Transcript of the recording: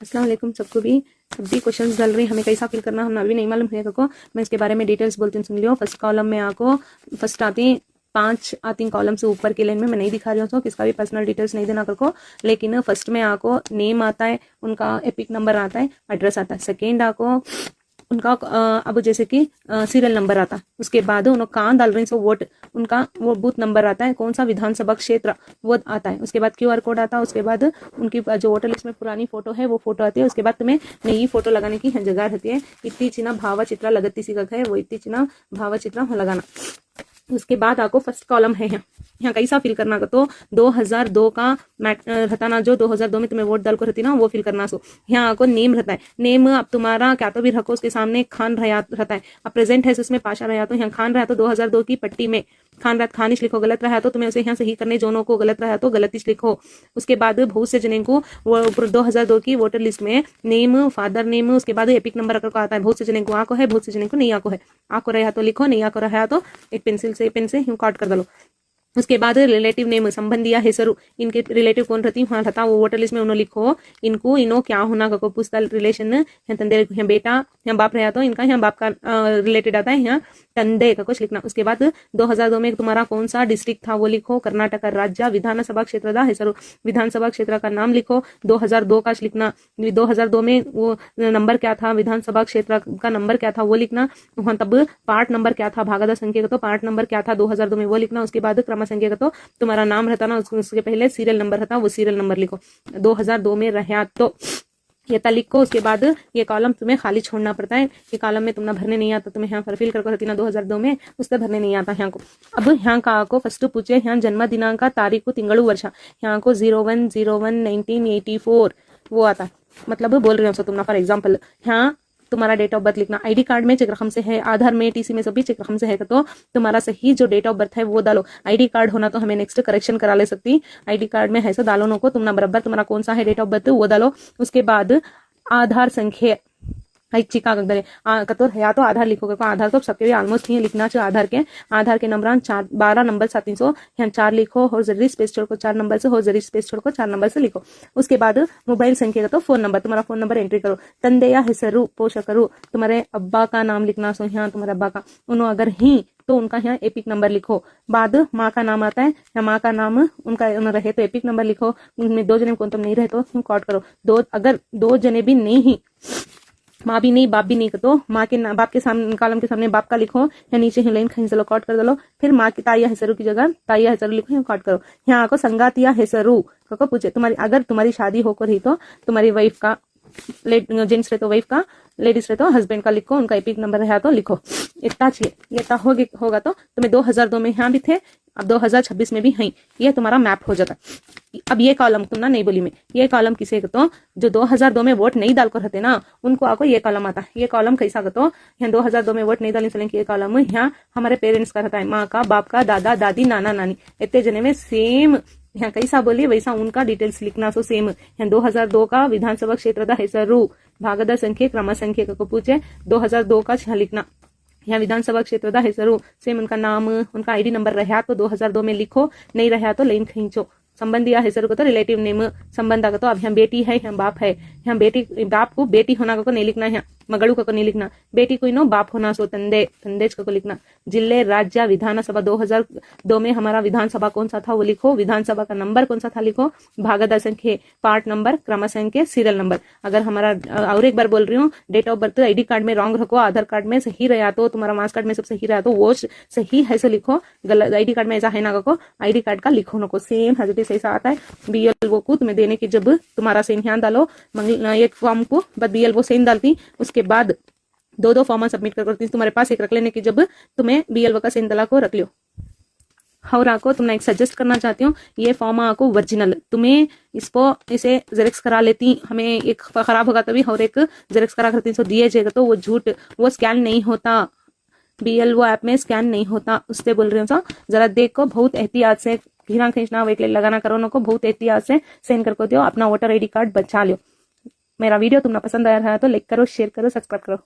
अस्सलाम वालेकुम सबको भी सब भी क्वेश्चंस डाल रही हमें कैसा फिल करना हम अभी नहीं मालूम है को मैं इसके बारे में डिटेल्स बोलती हूँ, सुन लियो। फर्स्ट कॉलम में आपको फर्स्ट आती 5 आती कॉलम से ऊपर के लाइन में मैं नहीं दिखा रही हूँ, तो किसका भी पर्सनल डिटेल्स नहीं देना करको। लेकिन फर्स्ट में आपको नेम आता है, उनका एपिक नंबर आता है, एड्रेस आता है। सेकेंड आपको उनका अब जैसे कि सीरियल नंबर आता है। उसके बाद उन्होंने कहाँ डाल रहे हैं सो वोट, उनका वो बूथ नंबर आता है, कौन सा विधानसभा क्षेत्र वो आता है। उसके बाद QR कोड आता है। उसके बाद उनकी जो वोटर लिस्ट में पुरानी फोटो है वो फोटो आती है। उसके बाद तुम्हें नई फोटो लगाने की जगह रहती है। इत्तीचिना भावचित्र लगती सी है वो इत्तीचिना भावचित्र लगाना। उसके बाद आपको फर्स्ट कॉलम है यहाँ कैसा फिल करना का, तो 2002 का रहता ना, जो 2002 में तुम्हें वोट डाल को रहती ना वो फिल करना। सो यहाँ आपको नेम रहता है। नेम अब तुम्हारा क्या तो भी रखो, उसके सामने खान रहता है। अब प्रेजेंट है उसमें पाशा रहा, तो यहाँ खान रहा तो 2002 की पट्टी में खान रात खानिश लिखो। गलत रहा तो तुम्हें उसे यहाँ सही करने, जोनों को गलत रहा तो गलतिश लिखो। उसके बाद बहुत से जने को वो 2002 की वोटर लिस्ट में नेम, फादर नेम, उसके बाद एपिक नंबर अगर को आता है। बहुत से जने को आको है, बहुत से जने को नहीं आको है। आको रहा तो लिखो, नहीं आको रहा तो एक पेंसिल से पेन से काट कर दो। उसके बाद रिलेटिव नेम, संबंधिया हेसरू, इनके रिलेटिव कौन रहती वहाँ रहता वो वोटर लिस्ट में उन्होंने लिखो। इनको इनो क्या होना को पूछता रिलेशन, यहाँ तंदे यहाँ बेटा यहाँ बाप रहा तो इनका यहाँ बाप का रिलेटेड आता है, यहाँ तंदे का कुछ लिखना। उसके बाद 2002 में तुम्हारा कौन सा डिस्ट्रिक्ट था वो लिखो। कर्नाटक राज्य विधानसभा क्षेत्र दा हेसरू, विधानसभा क्षेत्र का नाम लिखो। 2002 का लिखना। 2002 में वो नंबर क्या था, विधानसभा क्षेत्र का नंबर क्या था वो लिखना। वहाँ तब पार्ट नंबर क्या था, भागदा संख्या का तो पार्ट नंबर क्या था 2002 में वो लिखना। उसके बाद संख्या का तो तुम्हारा नाम रहता ना, उसके पहले सीरियल नंबर रहता, वो सीरियल नंबर लिखो। 2002 में रहा तो ये लिखो। उसके बाद ये कॉलम तुम्हें खाली छोड़ना पड़ता है। ये कॉलम में तुम्हें भरने नहीं आता, तुम्हें यहाँ पर फिल करके रहती ना 2002 में, उससे भरने नहीं आता यहाँ को। अब यहाँ का को फर्स्ट पूछे यहाँ जन्म दिनांक तारीख तिंगड़ू वर्ष, यहाँ को 01/01/1984 वो आता है। मतलब बोल रही हूँ तुमने फॉर एग्जाम्पल यहाँ तुम्हारा डेट ऑफ बर्थ लिखना। आईडी कार्ड में चेक रकम से है, आधार में, TC में सभी चेक रकम से है, तो तुम्हारा सही जो डेट ऑफ बर्थ है वो डालो। आईडी कार्ड होना तो हमें नेक्स्ट करेक्शन करा ले सकती। आईडी कार्ड में है सो डालो नो को तुमने बराबर तुम्हारा कौन सा है डेट ऑफ बर्थ वो डालो। उसके बाद आधार संख्या चिका कतोर या तो आधार लिखोगे को आधार तो सबके भी ऑलमोस्ट ही लिखना चाहिए। आधार के नंबर 12 नंबर 300 यहाँ 4 लिखो और जरूरी स्पेस छोड़को 4 नंबर से, और जरूरी स्पेस छोड़को 4 नंबर से लिखो। उसके बाद मोबाइल संख्या का तो फोन नंबर, तुम्हारा फोन नंबर एंट्री करो। तंदे या हेसरू पोषकरू, तुम्हारे अब्बा का नाम लिखना। सो यहाँ तुम्हारे अब्बा का उन्होंने अगर ही तो उनका यहाँ एपिक नंबर लिखो। बाद माँ का नाम आता है, या माँ का नाम उनका रहे तो एपिक नंबर लिखो। उनमें 2 जने कौन तुम नहीं रहे तो कॉट करो। अगर 2 जने भी नहीं ही, माँ भी नहीं बाप भी नहीं, तो माँ के बाप के सामने कॉलम के सामने बाप का लिखो, या नीचे ही लाइन खींच दलो, कट कर दलो। फिर माँ की ताइया हेसरू की जगह ताइया हेसरू लिखो, यहाँ कट करो। यहाँ को संगातिया हेसरू को पूछे तुम्हारी, अगर तुम्हारी शादी होकर रही तो तुम्हारी वाइफ का, जेंट्स रहे तो वाइफ का, लेडीज रहे तो हस्बैंड का लिखो। उनका एपिक नंबर है तो लिखो। इतना चाहिए, ये होगा तो तुम्हें 2002 में यहाँ भी थे, अब 2026 में भी है। ये तुम्हारा मैप हो जाता है। अब ये कॉलम तुम ना नहीं बोली में, ये कॉलम किसे तो जो 2002 में वोट नहीं डाल कर रहते ना उनको आपको ये कॉलम आता है। ये कॉलम कैसा तो यहाँ 2002 में वोट नहीं डालने चलेंगे, ये कॉलम यहाँ हमारे पेरेंट्स का रहता है, माँ का, बाप का, दादा दादी, नाना नानी, इतने जने में सेम यहाँ कैसा बोलिए वैसा उनका डिटेल्स लिखना। सो सेम यहाँ 2002 का विधानसभा क्षेत्र का हेसरू, भागदा संख्या, क्रम संख्या को पूछे 2002 का यहाँ लिखना। यहाँ विधानसभा क्षेत्र का हेसरू सेम उनका नाम, उनका आईडी नंबर रहा तो 2002 में लिखो, नहीं रहा तो लाइन खींचो। संबंधी या हेसरू को तो रिलेटिव नेम, संबंध का तो अब यहाँ बेटी है, यहाँ बाप है। यहाँ बेटी, बाप को बेटी होना को नहीं लिखना, यहाँ मगड़ू को नहीं लिखना। बेटी को नो बाप होना, सो तंदे तंदेज को लिखना। जिले राज्य विधानसभा 2002 में हमारा विधानसभा कौन सा था वो लिखो। विधानसभा का नंबर कौन सा था लिखो। भागदा संख्या, पार्ट नंबर, क्रम संख्या, सीरियल नंबर। अगर हमारा और एक बार बोल रही हूँ, date of birth ID card में रॉन्ग रखो, आधार कार्ड में सही रहा तो, तुम्हारा मार्क्स कार्ड में सब सही रहा तो वो सही है सो लिखो। गलत आईडी कार्ड में ऐसा है ना को आईडी कार्ड का लिखो नको। सेम हजरत ऐसा आता है। BLO को तुम्हें देने की जब तुम्हारा सेन ध्यान डालो एक फॉर्म को, बस BLO सेन डालती। उसके बाद 2 फॉर्म सबमिट करती तुम्हारे पास, एक रख लेने की जब तुम्हें BLO का सेन दला को रख लियो। और आपको तुमने एक सजेस्ट करना चाहती हूँ, ये फॉर्म आपको ओरिजिनल तुम्हें इसको इसे जेरेक्स करा लेती, हमें एक खराब होगा तभी और एक जेरेक्स करा करती सो दिए जाएगा तो वो झूठ, वो स्कैन नहीं होता। BLO ऐप में स्कैन नहीं होता, उससे बोल रही हूँ। जरा देखो, बहुत एहतियात से घिरा खींचना वेट लगाना करो नको, बहुत एहतियात से सेंड करको दियो। अपना वोटर ID कार्ड बचा लियो। मेरा वीडियो तुमने पसंद आया है तो लाइक करो, शेयर करो, सब्सक्राइब करो।